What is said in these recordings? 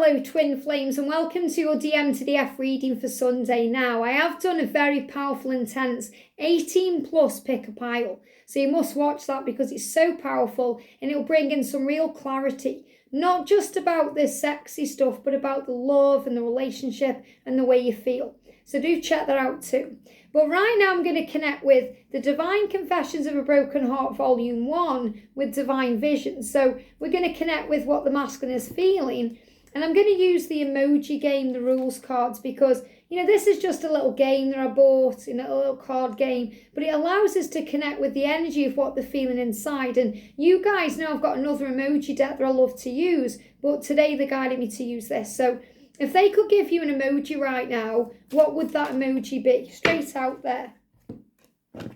Hello twin flames, and welcome to your DM to the F reading for Sunday. Now, I have done a very powerful, intense 18 plus pick a pile. So you must watch that because it's so powerful and it'll bring in some real clarity. Not just about this sexy stuff, but about the love and the relationship and the way you feel. So do check that out too. But right now I'm going to connect with the Divine Confessions of a Broken Heart Volume 1 with Divine Vision. So we're going to connect with what the masculine is feeling. And I'm going to use the Emoji Game, the rules cards, because, you know, this is just a little game that I bought, a little card game. But it allows us to connect with the energy of what they're feeling inside. And you guys know I've got another emoji deck that I love to use. But today they guided me to use this. So if they could give you an emoji right now, what would that emoji be? Straight out there.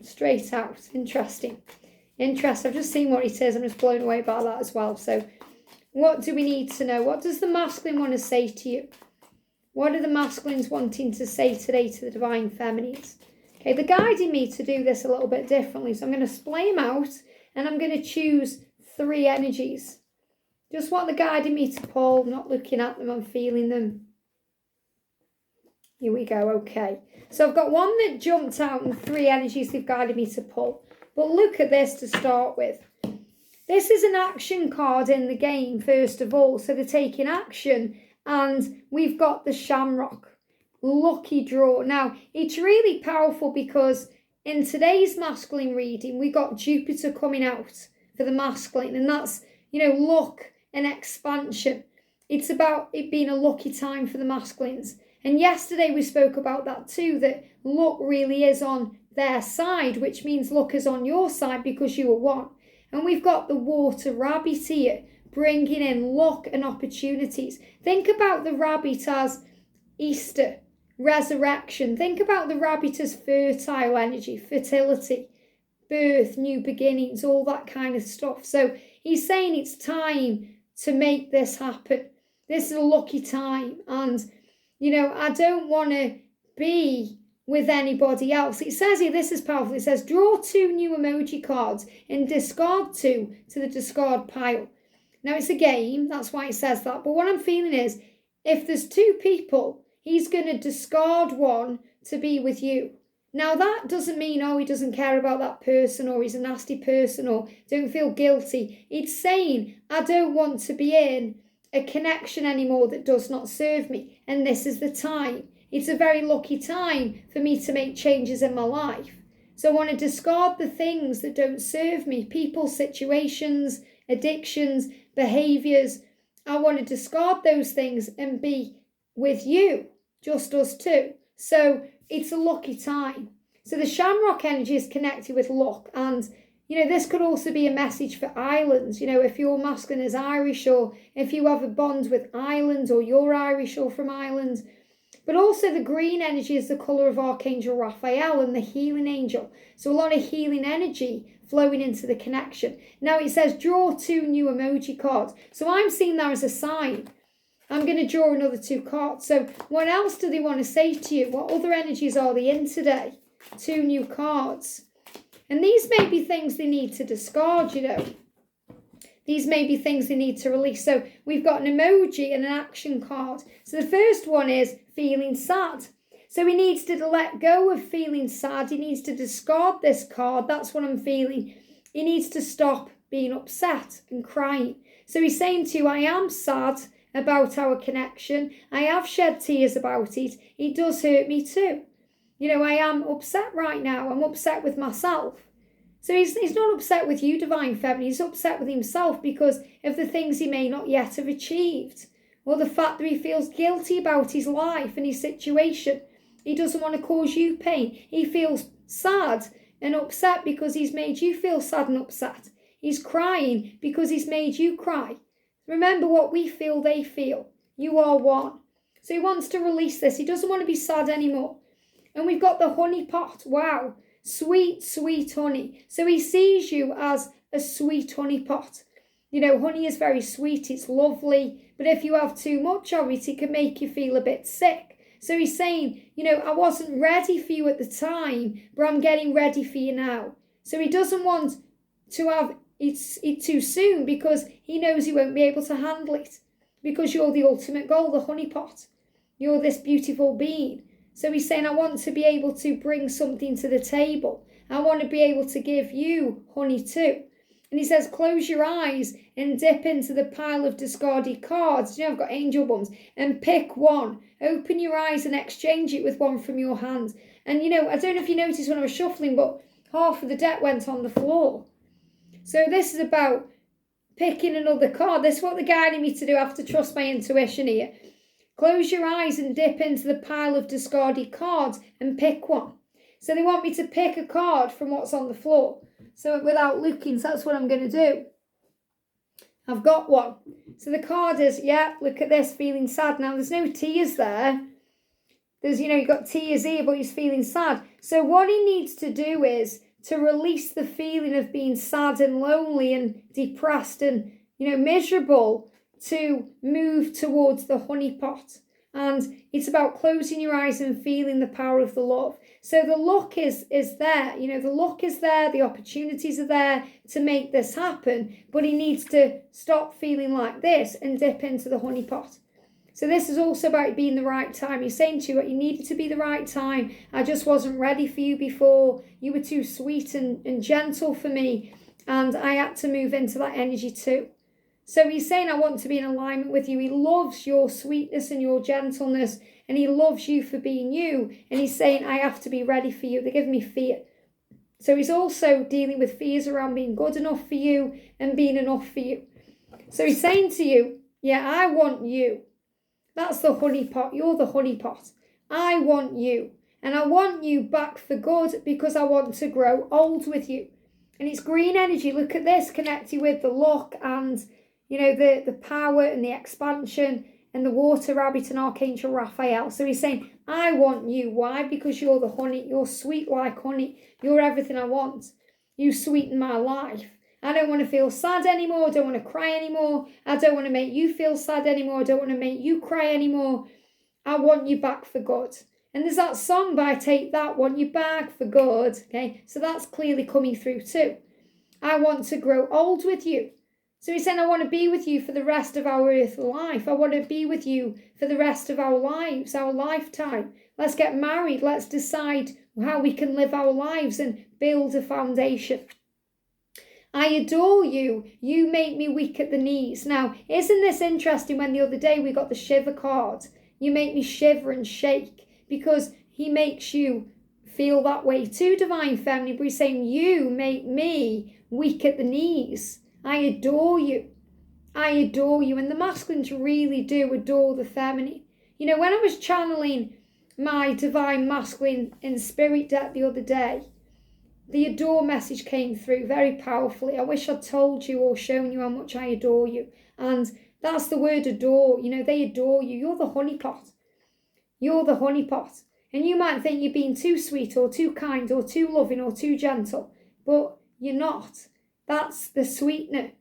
Straight out. Interesting. I've just seen what it is. I'm just blown away by that as well. So what do we need to know? What does the masculine want to say to you? What are the masculines wanting to say today to the divine feminines? Okay, they're guiding me to do this a little bit differently. So I'm going to splay them out and I'm going to choose 3 energies. Just what they're guiding me to pull, not looking at them, I'm feeling them. Here we go, okay. So I've got one that jumped out and 3 energies they've guided me to pull. But look at this to start with. This is an action card in the game, first of all. So they're taking action. And we've got the Shamrock. Lucky draw. Now, it's really powerful because in today's masculine reading, we got Jupiter coming out for the masculine. And that's, you know, luck and expansion. It's about it being a lucky time for the masculines. And yesterday we spoke about that too, that luck really is on their side, which means luck is on your side because you are one. And we've got the water rabbit here, bringing in luck and opportunities. Think about the rabbit as Easter, resurrection. Think about the rabbit as fertile energy, fertility, birth, new beginnings, all that kind of stuff. So he's saying it's time to make this happen. This is a lucky time. And, you know, I don't want to be with anybody else. It says here, this is powerful. It says, draw 2 new emoji cards and discard 2 to the discard pile. Now, it's a game. That's why it says that. But what I'm feeling is, if there's 2 people, he's going to discard 1 to be with you. Now, that doesn't mean, oh, he doesn't care about that person or he's a nasty person or don't feel guilty. It's saying, I don't want to be in a connection anymore that does not serve me. And this is the time. It's a very lucky time for me to make changes in my life. So I want to discard the things that don't serve me. People, situations, addictions, behaviours. I want to discard those things and be with you. Just us 2. So it's a lucky time. So the Shamrock energy is connected with luck. And, you know, this could also be a message for islands. You know, if your masculine is Irish or if you have a bond with Ireland or you're Irish or from Ireland. But also the green energy is the colour of Archangel Raphael and the healing angel. So a lot of healing energy flowing into the connection. Now it says draw 2 new emoji cards. So I'm seeing that as a sign. I'm going to draw another 2 cards. So what else do they want to say to you? What other energies are they in today? 2 new cards. And these may be things they need to discard, you know. These may be things they need to release. So we've got an emoji and an action card. So the first one is feeling sad. So he needs to let go of feeling sad. He needs to discard this card. That's what I'm feeling. He needs to stop being upset and crying. So he's saying to you, I am sad about our connection. I have shed tears about it. It does hurt me too. You know, I am upset right now. I'm upset with myself. So he's not upset with you, Divine Feminine. He's upset with himself because of the things he may not yet have achieved. Or the fact that he feels guilty about his life and his situation. He doesn't want to cause you pain. He feels sad and upset because he's made you feel sad and upset. He's crying because he's made you cry. Remember, what we feel, they feel. You are one. So he wants to release this. He doesn't want to be sad anymore. And we've got the honey pot. Wow. Sweet, sweet honey. So he sees you as a sweet honey pot. You know, honey is very sweet. It's lovely. But if you have too much of it, it can make you feel a bit sick. So he's saying, you know, I wasn't ready for you at the time, but I'm getting ready for you now. So he doesn't want to have it too soon because he knows he won't be able to handle it. because you're the ultimate goal, the honeypot. You're this beautiful being. So he's saying, I want to be able to bring something to the table. I want to be able to give you honey too. And he says, close your eyes and dip into the pile of discarded cards. I've got angel bums. And pick one. Open your eyes and exchange it with one from your hand. And I don't know if you noticed when I was shuffling, but half of the deck went on the floor. So this is about picking another card. This is what they're guiding me to do. I have to trust my intuition here. Close your eyes and dip into the pile of discarded cards and pick one. So they want me to pick a card from what's on the floor. So without looking, so that's what I'm going to do. I've got one. So the card is, look at this, feeling sad. Now there's no tears there. There's, you've got tears here, but he's feeling sad. So what he needs to do is to release the feeling of being sad and lonely and depressed and, miserable, to move towards the honeypot. And it's about closing your eyes and feeling the power of the love. So the luck is there. The luck is there. The opportunities are there to make this happen. But he needs to stop feeling like this and dip into the honeypot. So this is also about being the right time. He's saying to you, it needed to be the right time. I just wasn't ready for you before. You were too sweet and gentle for me. And I had to move into that energy too. So he's saying, I want to be in alignment with you. He loves your sweetness and your gentleness. And he loves you for being you. And he's saying, I have to be ready for you. They're giving me fear. So he's also dealing with fears around being good enough for you and being enough for you. So he's saying to you, I want you. That's the honeypot. You're the honeypot. I want you. And I want you back for good because I want to grow old with you. And it's green energy. Look at this, connected with the luck and, the power and the expansion and the water rabbit and Archangel Raphael. So he's saying, I want you. Why? Because you're the honey. You're sweet like honey. You're everything I want. You sweeten my life. I don't want to feel sad anymore. I don't want to cry anymore. I don't want to make you feel sad anymore. I don't want to make you cry anymore. I want you back for good. And there's that song by Take That, Want You Back for Good. Okay, so that's clearly coming through too. I want to grow old with you. So he's saying, I want to be with you for the rest of our earthly life. I want to be with you for the rest of our lives, our lifetime. Let's get married. Let's decide how we can live our lives and build a foundation. I adore you. You make me weak at the knees. Now, isn't this interesting when the other day we got the shiver card? You make me shiver and shake because he makes you feel that way too, Divine Feminine. But he's saying, you make me weak at the knees. I adore you. I adore you. And the masculines really do adore the feminine. When I was channeling my Divine Masculine in Spirit deck the other day, the adore message came through very powerfully. I wish I'd told you or shown you how much I adore you. And that's the word adore. They adore you. You're the honeypot. You're the honeypot. And you might think you're being too sweet or too kind or too loving or too gentle. But you're not. That's the sweetener.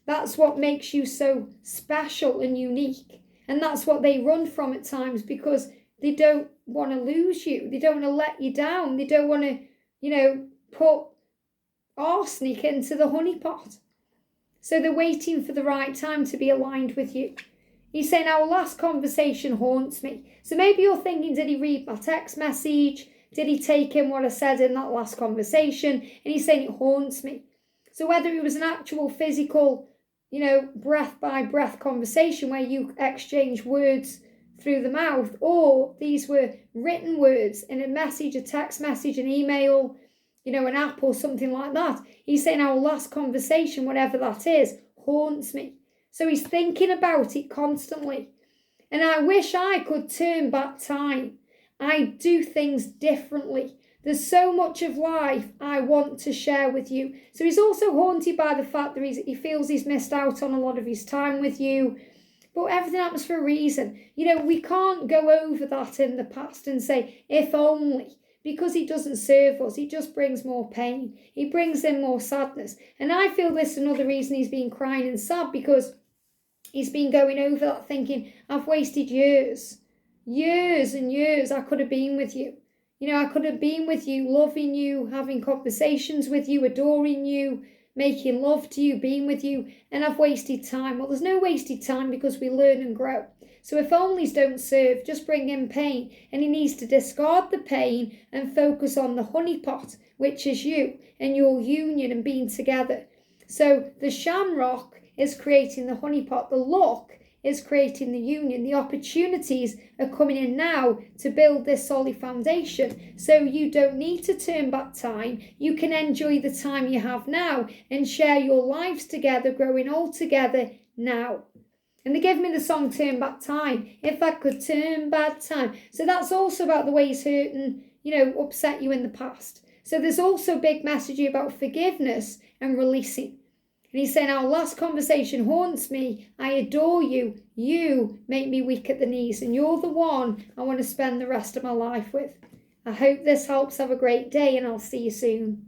That's what makes you so special and unique. And that's what they run from at times because they don't want to lose you. They don't want to let you down. They don't want to, put arsenic into the honeypot. So they're waiting for the right time to be aligned with you. He's saying, our last conversation haunts me. So maybe you're thinking, did he read my text message? Did he take in what I said in that last conversation? And he's saying it haunts me. So whether it was an actual physical, breath by breath conversation where you exchange words through the mouth, or these were written words in a message, a text message, an email, an app or something like that. He's saying our last conversation, whatever that is, haunts me. So he's thinking about it constantly. And I wish I could turn back time. I do things differently. There's so much of life I want to share with you. So he's also haunted by the fact that he feels he's missed out on a lot of his time with you. But everything happens for a reason. We can't go over that in the past and say, if only. Because he doesn't serve us. He just brings more pain. He brings in more sadness. And I feel this is another reason he's been crying and sad, because he's been going over that thinking, I've wasted years. Years and years I could have been with you. I could have been with you, loving you, having conversations with you, adoring you, making love to you, being with you, and I've wasted time. Well, there's no wasted time because we learn and grow. So if onlys don't serve, just bring in pain, and he needs to discard the pain and focus on the honeypot, which is you and your union and being together. So the shamrock is creating the honeypot, the luck is creating the union. The opportunities are coming in now to build this solid foundation. So you don't need to turn back time. You can enjoy the time you have now and share your lives together, growing all together now. And they gave me the song Turn Back Time. If I could turn back time. So that's also about the way he's hurt and, upset you in the past. So there's also a big message about forgiveness and releasing. And he's saying, our last conversation haunts me. I adore you. You make me weak at the knees. And you're the one I want to spend the rest of my life with. I hope this helps. Have a great day and I'll see you soon.